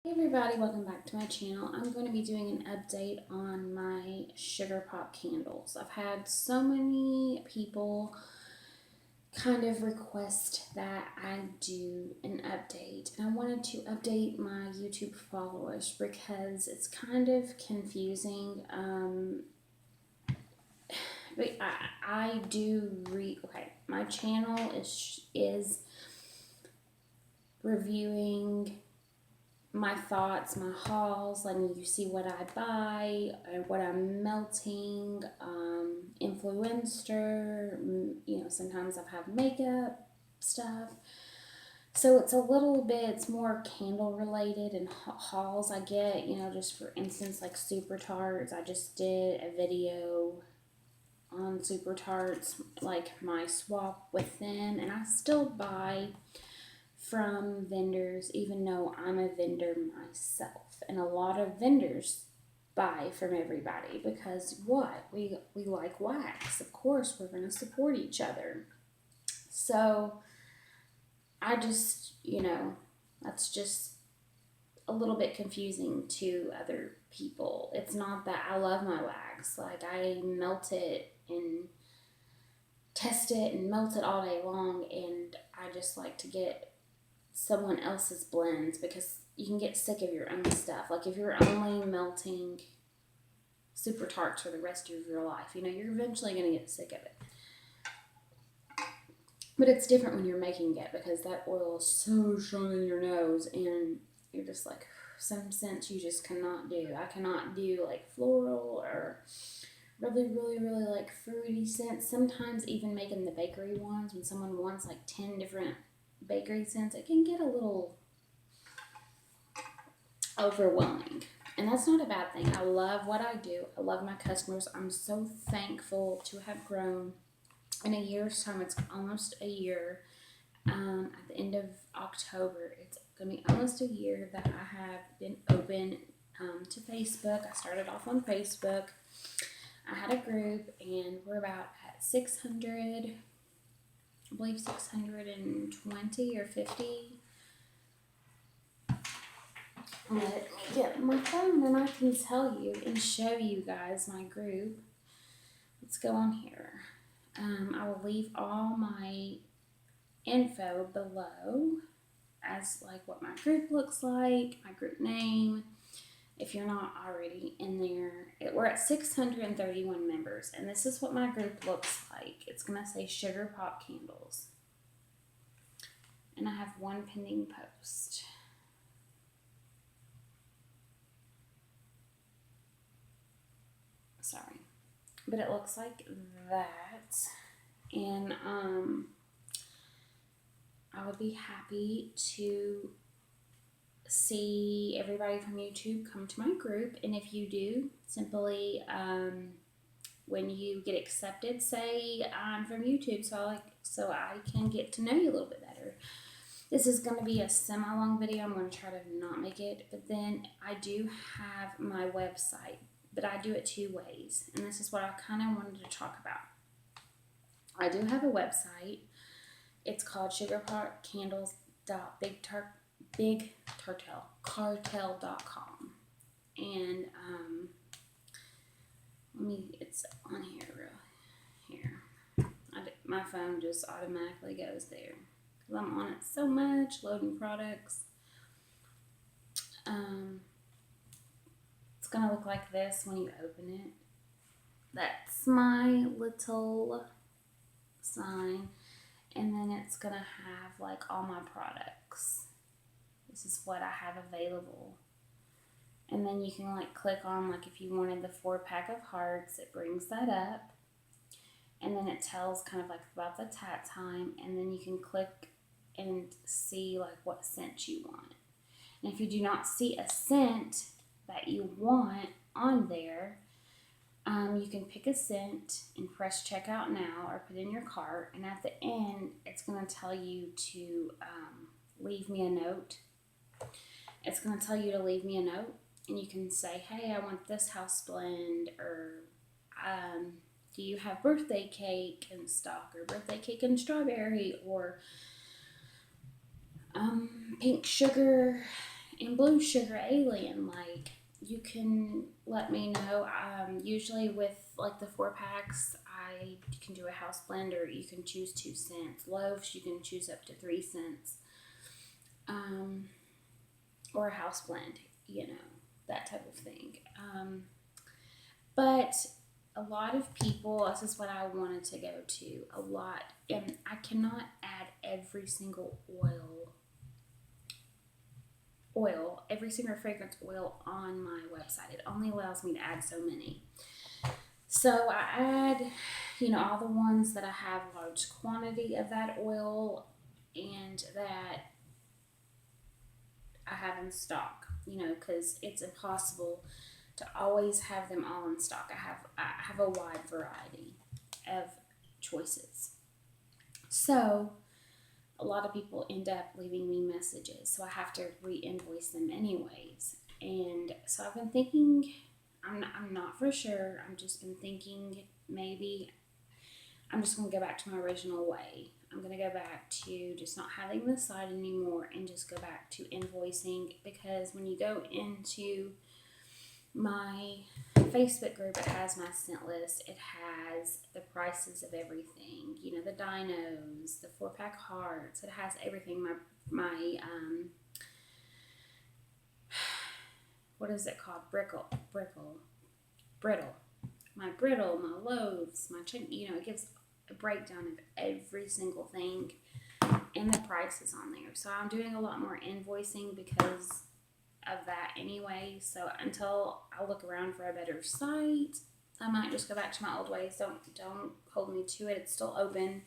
Hey everybody, welcome back to my channel. I'm going to be doing an update on my sugar pop candles. I've had so many people kind of request that I do an update, and I wanted to update my YouTube followers because it's kind of confusing. But I do okay. My channel is reviewing my thoughts, my hauls, letting you see what I buy, what I'm melting, influencer, sometimes I have makeup stuff. So it's a little bit, it's more candle related and hauls I get, just for instance, like Super Tarts. I just did a video on Super Tarts, like my swap with them, and I still buy from vendors, even though I'm a vendor myself. And a lot of vendors buy from everybody because what? We like wax. Of course, we're going to support each other. So I just, that's just a little bit confusing to other people. It's not that I love my wax. Like, I melt it and test it and melt it all day long, and I just like to get someone else's blends because you can get sick of your own stuff. Like if you're only melting Super Tarts for the rest of your life, you're eventually going to get sick of it. But it's different when you're making it because that oil is so strong in your nose and you're just like, some scents you just cannot do. I cannot do like floral or really, really, really like fruity scents. Sometimes even making the bakery ones, when someone wants like 10 different bakery scents, it can get a little overwhelming. And that's not a bad thing. I love what I do. I love my customers. I'm so thankful to have grown. In a year's time, it's almost a year. At the end of October, it's going to be almost a year that I have been open to Facebook. I started off on Facebook. I had a group, and we're about at 600, I believe 620 or 50. Let me get my phone and I can tell you and show you guys my group. Let's go on here. I will leave all my info below as like what my group looks like, my group name, if you're not already in there. We're at 631 members, and this is what my group looks like. It's going to say Sugar Pop Candles. And I have one pending post. Sorry. But it looks like that. And I would be happy to see everybody from YouTube come to my group. And if you do, simply when you get accepted, say I'm from YouTube, so I can get to know you a little bit better. This is going to be a semi-long video. I'm going to try to not make it, but then I do have my website, but I do it two ways, and this is what I kind of wanted to talk about. I do have a website. It's called sugarpopcandles.bigcartel.com, and it's on here. My phone just automatically goes there because I'm on it so much, loading products. It's gonna look like this when you open it. That's my little sign, and then it's gonna have like all my products. This is what I have available. And then you can like click on, like if you wanted the 4-pack of hearts, it brings that up. And then it tells kind of like about the tat time, and then you can click and see like what scent you want. And if you do not see a scent that you want on there, you can pick a scent and press checkout now or put in your cart, and at the end it's going to tell you to leave me a note. It's going to tell you to leave me a note, and you can say, hey, I want this house blend, or do you have birthday cake in stock, or birthday cake and strawberry, or pink sugar And Blue Sugar Alien, like, you can let me know. Usually with like the 4 packs, I can do a house blend, or you can choose 2 cents. Loaves, you can choose up to 3 cents, or a house blend, that type of thing. But a lot of people, this is what I wanted to go to a lot, and I cannot add every single every single fragrance oil on my website. It only allows me to add so many. So I add, all the ones that I have large quantity of that oil and that I have in stock, because it's impossible to always have them all in stock. I have a wide variety of choices. So a lot of people end up leaving me messages, so I have to re-invoice them anyways. And so I've been thinking, I'm not for sure, I've just been thinking maybe I'm just going to go back to my original way. I'm going to go back to just not having the site anymore and just go back to invoicing, because when you go into my Facebook group, it has my scent list. It has the prices of everything, the dinos, the 4-pack hearts. It has everything. My what is it called? Brittle. My brittle, my loaves, my it gives a breakdown of every single thing and the prices on there. So I'm doing a lot more invoicing because of that anyway. So until I look around for a better site, I might just go back to my old ways. Don't hold me to it. It's still open.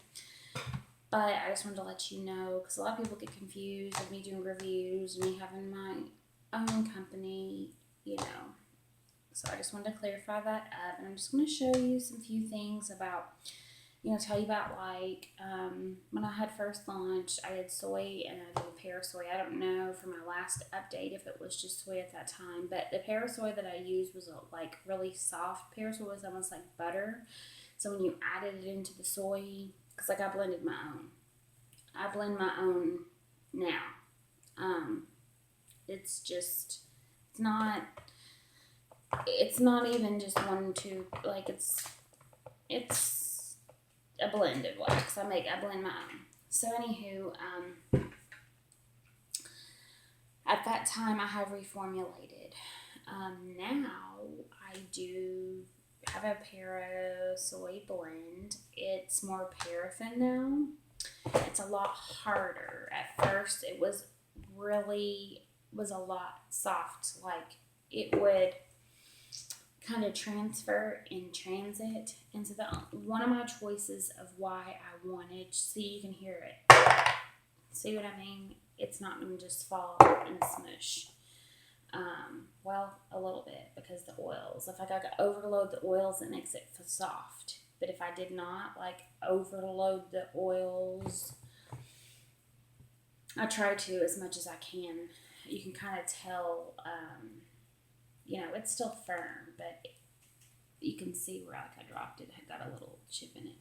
But I just wanted to let you know, because a lot of people get confused with me doing reviews and me having my own company, So I just wanted to clarify that up. And I'm just going to show you some few things about, tell you about, like, when I had first launched, I did soy and I did parasoy. I don't know for my last update if it was just soy at that time, but the parasoy that I used was like really soft. Parasoy was almost like butter. So when you added it into the soy, because like I blended my own. I blend my own now. It's not even just 1, 2, like it's a blended wax. I blend my own. So anywho, at that time I have reformulated. Now I do have a parasoy blend. It's more paraffin now. It's a lot harder. At first it was a lot soft. Like it would kind of transfer in transit. And so one of my choices of why I wanted, see, you can hear it. See what I mean? It's not going to just fall and smush. Well, a little bit, because the oils. If I got to overload the oils, it makes it soft. But if I did not overload the oils, I try to as much as I can. You can kind of tell, it's still firm, but you can see where I dropped it. It got a little chip in it.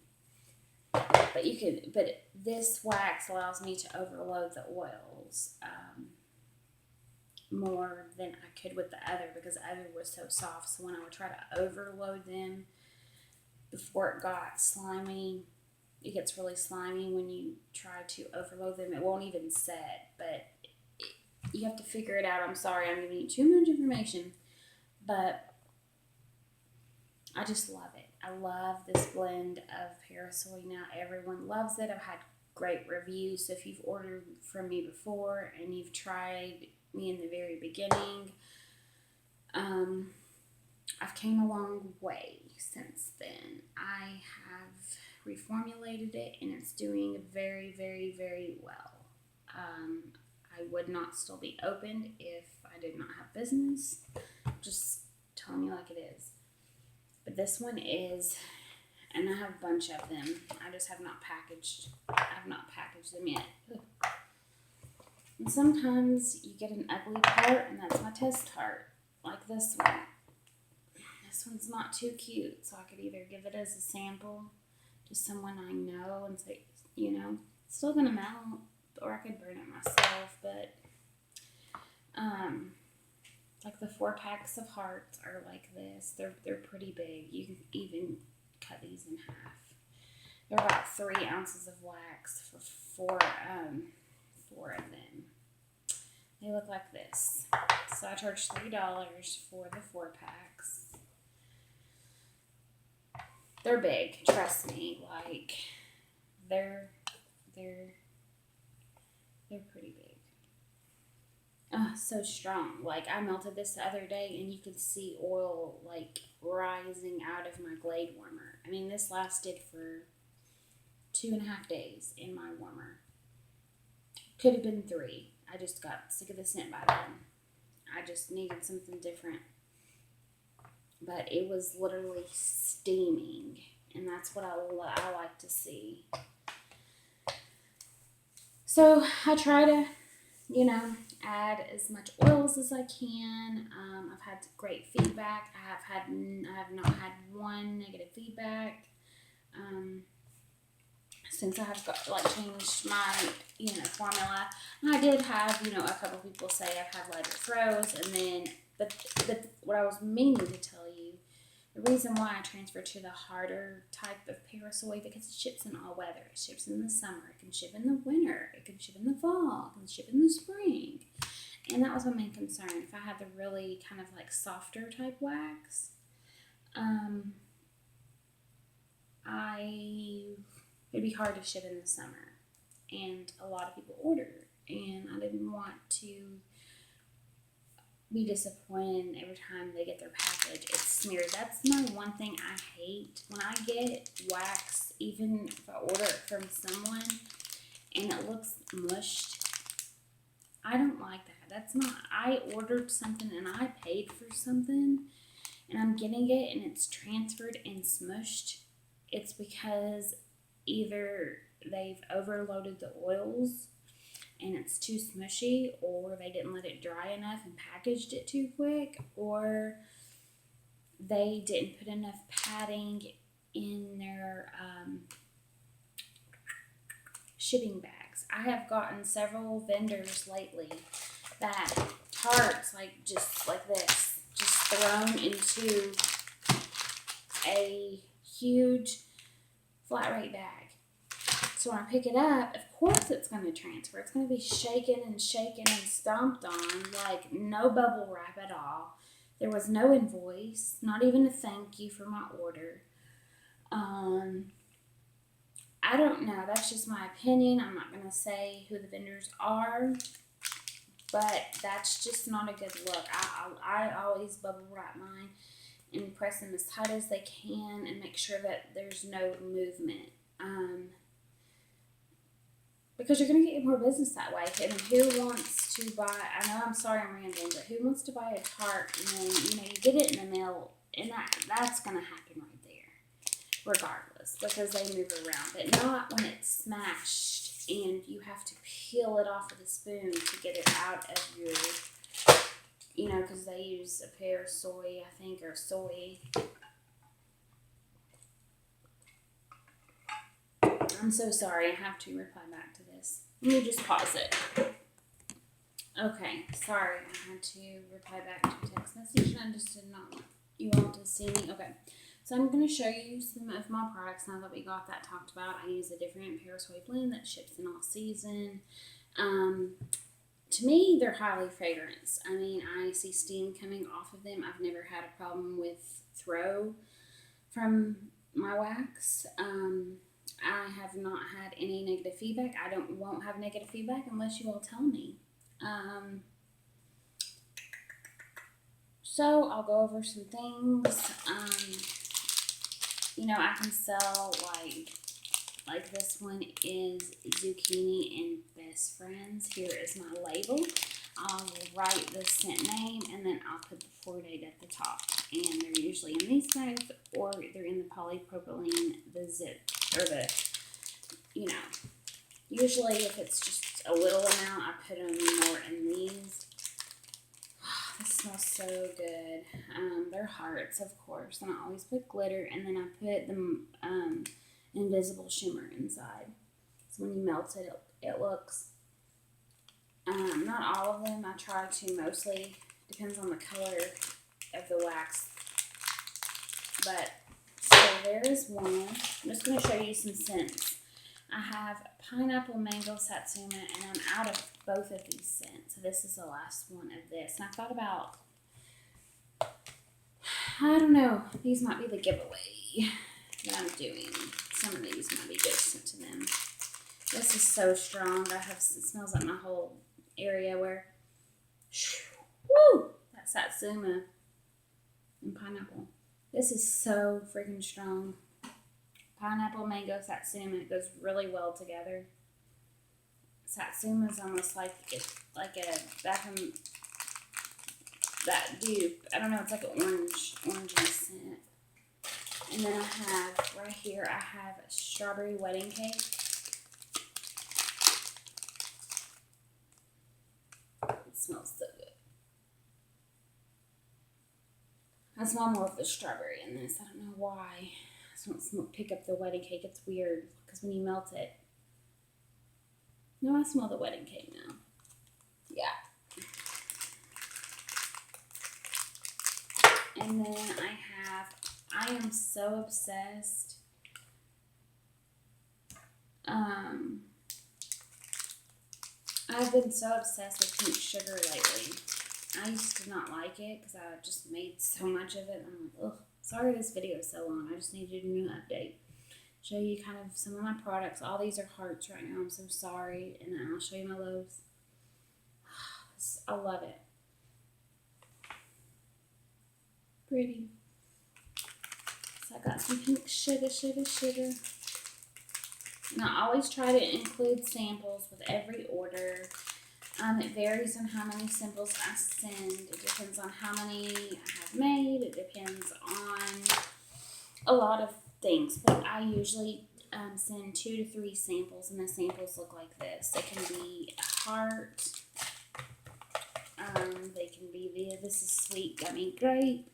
But this wax allows me to overload the oils more than I could with the other, because the other was so soft. So when I would try to overload them before it got slimy, it gets really slimy when you try to overload them. It won't even set, but you have to figure it out. I'm sorry, I'm giving you too much information, but I just love it. I love this blend of parasoy now. Everyone loves it. I've had great reviews. So if you've ordered from me before and you've tried me in the very beginning, I've came a long way since then. I have reformulated it and it's doing very, very, very well. I would not still be open if I did not have business. Just telling you like it is. But this one is, and I have a bunch of them. I just have not packaged them yet. Ugh. And sometimes you get an ugly part, and that's my test heart, like this one. This one's not too cute, so I could either give it as a sample to someone I know and say, it's still gonna melt, or I could burn it myself. But Like the 4 packs of hearts are like this. They're pretty big. You can even cut these in half. They're about 3 ounces of wax for four of them. They look like this. So I charged $3 for the 4 packs. They're big, trust me. Like they're pretty big. Oh, so strong. Like I melted this the other day and you could see oil like rising out of my Glade warmer. I mean, this lasted for 2.5 days in my warmer. Could have been 3. I just got sick of the scent by then. I just needed something different. But it was literally steaming, and that's what I like to see. So I try to, add as much oils as I can. I've had great feedback. I have not had one negative feedback. Since I have changed my, formula. And I did have, a couple people say I've had lighter throws, and then, but what I was meaning to tell you, the reason why I transferred to the harder type of parasoy, because it ships in all weather. It ships in the summer, it can ship in the winter, it can ship in the fall, it can ship in the spring. And that was my main concern. If I had the really kind of like softer type wax, it'd be hard to ship in the summer, and a lot of people order, and I didn't want to be disappointed every time they get their package. It's smeared. That's my one thing I hate. When I get wax, even if I order it from someone and it looks mushed, I don't like that. That's not, I ordered something and I paid for something and I'm getting it and it's transferred and smushed. It's because either they've overloaded the oils and it's too smushy, or they didn't let it dry enough and packaged it too quick, or they didn't put enough padding in their shipping bags. I have gotten several vendors lately that hearts just like this, just thrown into a huge flat rate bag. So when I pick it up, of course it's going to transfer. It's going to be shaken and stomped on, like no bubble wrap at all. There was no invoice, not even a thank you for my order. I don't know. That's just my opinion. I'm not going to say who the vendors are, but that's just not a good look. I always bubble wrap mine and press them as tight as they can and make sure that there's no movement. Because you're going to get more business that way. And who wants to buy, I know I'm sorry I'm rambling, but who wants to buy a tart and then, you get it in the mail, and that's going to happen right there, regardless, because they move around. But not when it's smashed and you have to peel it off with a spoon to get it out of your, because they use a pear soy, I think, or soy. I'm so sorry. I have to reply back to this. Let me just pause it. Okay. Sorry. I had to reply back to a text message, and I just did not want you all to see me. Okay. So I'm going to show you some of my products now that we got that talked about. I use a different parasoy blend that ships in all season. To me, they're highly fragranced. I mean, I see steam coming off of them. I've never had a problem with throw from my wax. I have not had any negative feedback. I won't have negative feedback unless you all tell me. So I'll go over some things. I can sell like this one is zucchini and best friends. Here is my label. I'll write the scent name and then I'll put the pour date at the top. And they're usually in these bags or they're in the polypropylene, the zip, or the, usually if it's just a little amount, I put them more in these. This smells so good. They're hearts, of course, and I always put glitter, and then I put the invisible shimmer inside. So when you melt it, it looks Not all of them. I try to mostly. Depends on the color of the wax. But, so there is one. I'm just going to show you some scents. I have pineapple, mango, satsuma, and I'm out of both of these scents. So this is the last one of this. And I thought about, I don't know, these might be the giveaway that I'm doing. Some of these might be good sent to them. This is so strong. It smells like my whole area where, woo, that satsuma and pineapple. This is so freaking strong. Pineapple, mango, satsuma. It goes really well together. Satsuma is almost like that dupe. I don't know. It's like an orangey scent. And then I have right here. I have a strawberry wedding cake. It smells so good. I smell more of the strawberry in this. I don't know why. I just don't pick up the wedding cake. It's weird because when you melt it. No, I smell the wedding cake now. Yeah. And then I am so obsessed. I've been so obsessed with pink sugar lately. I used to not like it because I just made so much of it. I'm like, ugh, sorry this video is so long. I just needed a new update. Show you kind of some of my products. All these are hearts right now. I'm so sorry. And then I'll show you my loaves. I love it. Pretty. So I got some pink sugar. And I always try to include samples with every order. It varies on how many samples I send. It depends on how many I have made. It depends on a lot of things. But I usually send 2 to 3 samples, and the samples look like this. They can be a heart. They can be this is sweet gummy grape.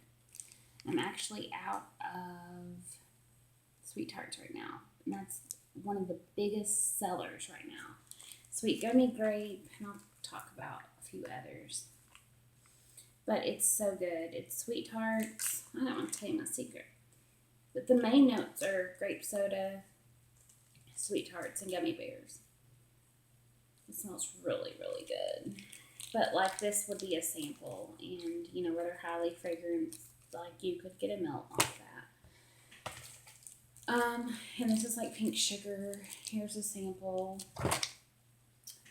I'm actually out of sweet tarts right now, and that's one of the biggest sellers right now. Sweet gummy grape, and I'll talk about a few others. But it's so good. It's sweet tarts. I don't want to tell you my secret. But the main notes are grape soda, sweet tarts, and gummy bears. It smells really, really good. But like this would be a sample, and you know, where they're highly fragrant, like you could get a melt off that. And this is like pink sugar. Here's a sample.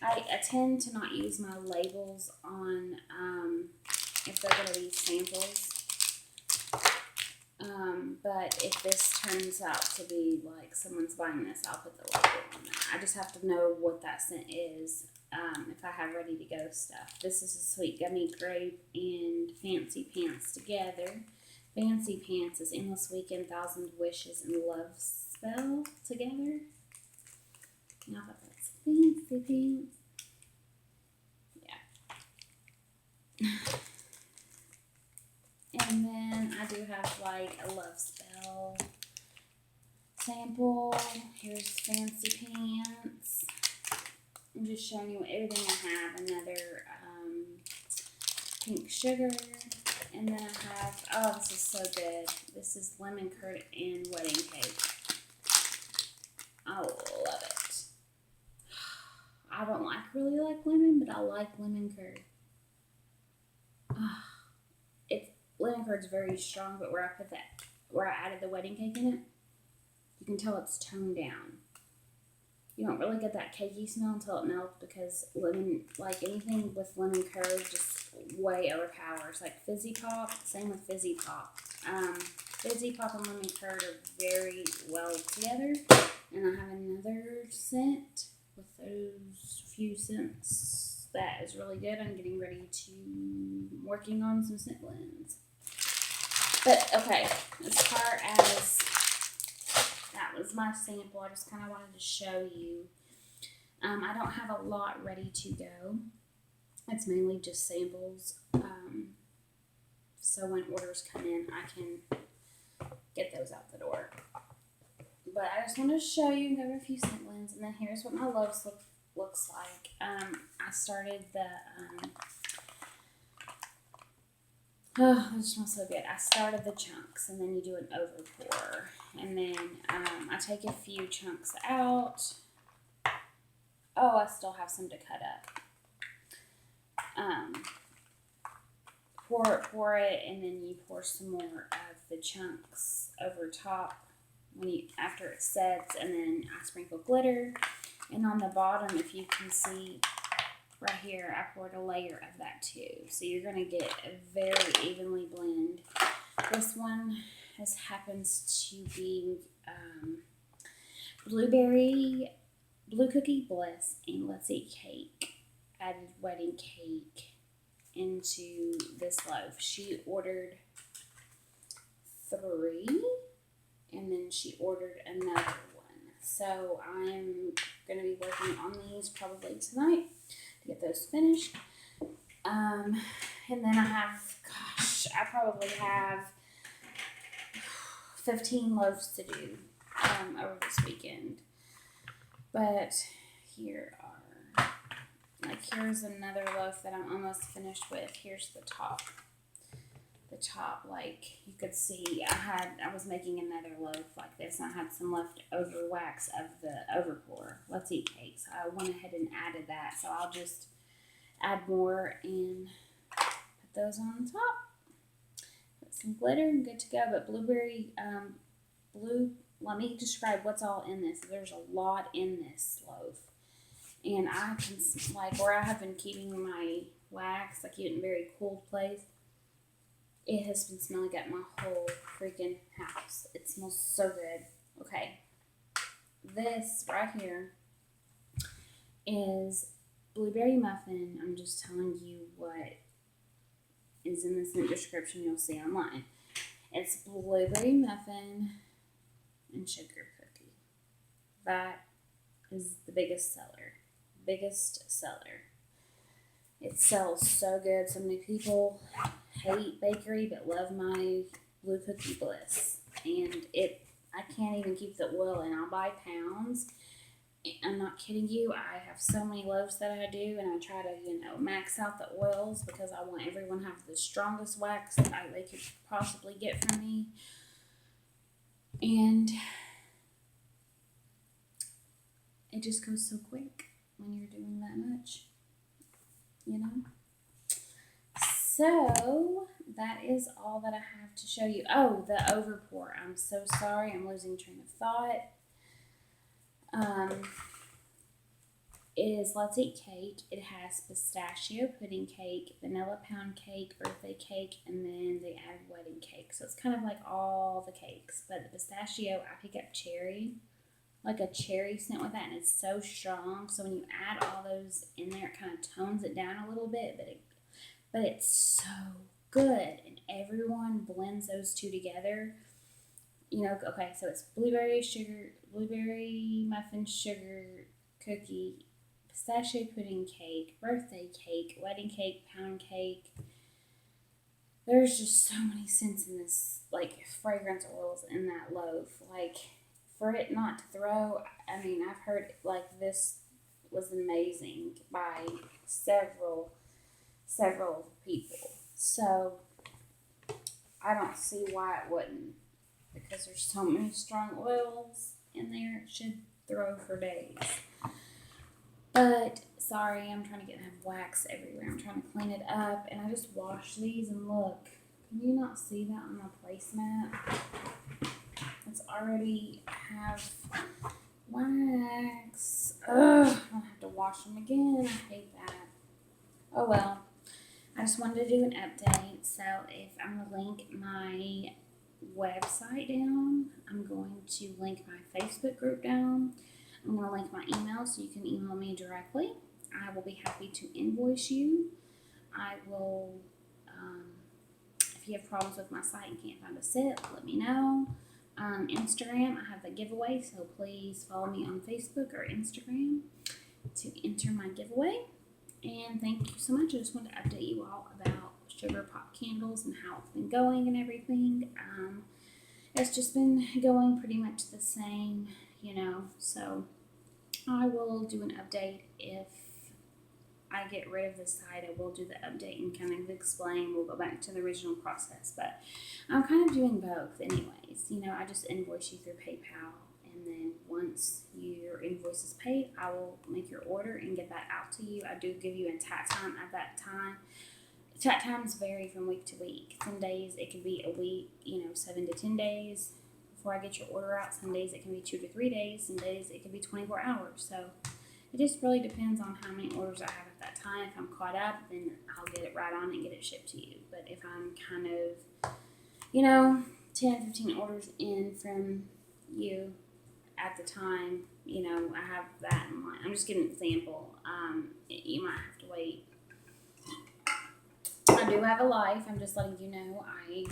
I tend to not use my labels on if they're going to be samples. But if this turns out to be like someone's buying this, I'll put the label on there. I just have to know what that scent is if I have ready to go stuff. This is a sweet gummy grape and Fancy Pants together. Fancy Pants is Endless Weekend, Thousand Wishes, and Love Spell together. And I thought that's Fancy Pants. Yeah. And then I do have like a Love Spell sample. Here's Fancy Pants. I'm just showing you everything I have. Another pink sugar. And then I have, oh, this is so good. This is lemon curd and wedding cake. I love it. I don't really like lemon, but I like lemon curd. Lemon curd's very strong, but where I added the wedding cake in it, you can tell it's toned down. You don't really get that cakey smell until it melts because lemon, like anything with lemon curd, just way overpowers. Like Fizzy Pop, same with Fizzy Pop. Fizzy Pop and lemon curd are very well together. And I have another scent with those few scents that is really good. I'm getting ready to working on some scent blends. But okay, as far as that was my sample, I just kind of wanted to show you. I don't have a lot ready to go. It's mainly just samples. So when orders come in, I can get those out the door. But I just wanted to show you, have a few scent blends, and then here's what my loaves look looks like. I started the, oh, this smells so good. I started the chunks, and then you do an over pour. And then I take a few chunks out. Oh, I still have some to cut up. Pour it, and then you pour some more of the chunks over top after it sets, and then I sprinkle glitter. And on the bottom, if you can see right here, I poured a layer of that too. So you're gonna get a very evenly blend. This one happens to be blue cookie bliss, and let's eat cake. Added wedding cake into this loaf. She ordered 3, and then she ordered another one. So I'm going to be working on these probably tonight to get those finished. And then I probably have 15 loaves to do over this weekend. But here's another loaf that I'm almost finished with. Here's the top. Like you could see, I was making another loaf like this, and I had some leftover wax of the overpour. Let's eat cake. So I went ahead and added that. So I'll just add more and put those on the top. Put some glitter and good to go. But let me describe what's all in this. There's a lot in this loaf. And I can, like, where I have been keeping my wax, like in a very cold place, it has been smelling up my whole freaking house. It smells so good. Okay. This right here is blueberry muffin. I'm just telling you what is in this description you'll see online. It's blueberry muffin and sugar cookie. That is the biggest seller. It sells so good. So many people hate bakery but love my blue cookie bliss. And I can't even keep the oil in. I'll buy pounds. I'm not kidding you. I have so many loaves that I do, and I try to, max out the oils because I want everyone to have the strongest wax that they could possibly get from me. And it just goes so quick when you're doing that much, So that is all that I have to show you. Oh, the overpour. I'm so sorry. I'm losing train of thought. Is Let's Eat Cake. It has pistachio pudding cake, vanilla pound cake, birthday cake, and then they added wedding cake. So it's kind of like all the cakes. But the pistachio, I pick up cherry, like a cherry scent with that, and it's so strong. So when you add all those in there, it kind of tones it down a little bit, but it's so good, and everyone blends those two together. Okay, so it's blueberry muffin sugar cookie, pistachio pudding cake, birthday cake, wedding cake, pound cake. There's just so many scents in this, like fragrance oils in that loaf. Like, for it not to throw, I've heard this was amazing by several people. So I don't see why it wouldn't, because there's so many strong oils in there. It should throw for days. But sorry, I'm trying to have wax everywhere. I'm trying to clean it up, and I just washed these, and look, can you not see that on my placemat? It's already have wax. Ugh, I'll have to wash them again. I hate that. Oh well. I just wanted to do an update. So if I'm going to link my website down, I'm going to link my Facebook group down. I'm going to link my email so you can email me directly. I will be happy to invoice you. I will, if you have problems with my site and can't find a set, let me know. Instagram, I have a giveaway, so please follow me on Facebook or Instagram to enter my giveaway. And thank you so much. I just wanted to update you all about sugar pop candles and how it's been going and everything. It's just been going pretty much the same, so I will do an update if I get rid of the site. I will do the update and kind of explain. We'll go back to the original process, but I'm kind of doing both anyways. You know, I just invoice you through PayPal, and then once your invoice is paid, I will make your order and get that out to you. I do give you a tack time at that time. Tack times vary from week to week. Some days it can be a week, 7 to 10 days before I get your order out. Some days it can be 2 to 3 days. Some days it can be 24 hours. So it just really depends on how many orders I have at that time. If I'm caught up, then I'll get it right on and get it shipped to you. But if I'm kind of, 10, 15 orders in from you at the time, I have that in mind. I'm just giving an example. You might have to wait. I do have a life. I'm just letting you know. I,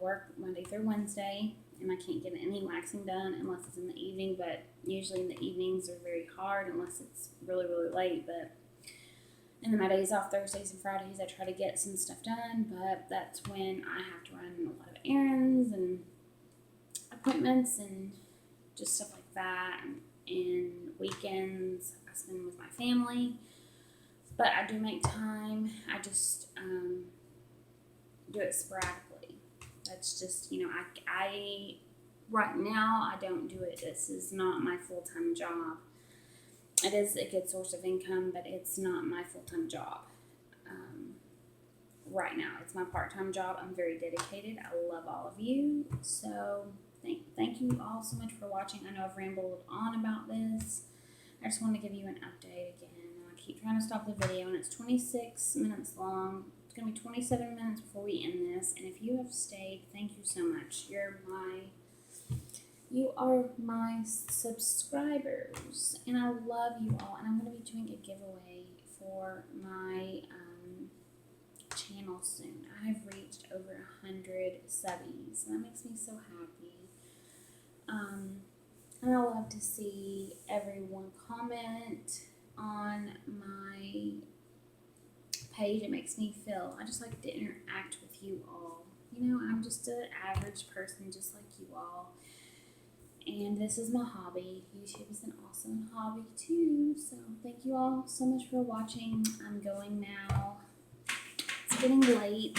work Monday through Wednesday, and I can't get any waxing done unless it's in the evening. But usually in the evenings are very hard unless it's really, really late. But and then my days off, Thursdays and Fridays, I try to get some stuff done. But that's when I have to run a lot of errands and appointments and just stuff like that. And weekends I spend with my family. But I do make time. I just do it sporadically. That's just, I right now, I don't do it. This is not my full-time job. It is a good source of income, but it's not my full-time job. Right now, it's my part-time job. I'm very dedicated. I love all of you. So thank you all so much for watching. I know I've rambled on about this. I just want to give you an update again. I keep trying to stop the video, and it's 26 minutes long. It's going to be 27 minutes before we end this. And if you have stayed, thank you so much. You are my subscribers, and I love you all. And I'm going to be doing a giveaway for my channel soon. I have reached over 100 subbies, and that makes me so happy. And I love to see everyone comment on my page. It makes me feel, I just like to interact with you all. I'm just an average person just like you all. And this is my hobby. YouTube is an awesome hobby too. So thank you all so much for watching. I'm going now. It's getting late.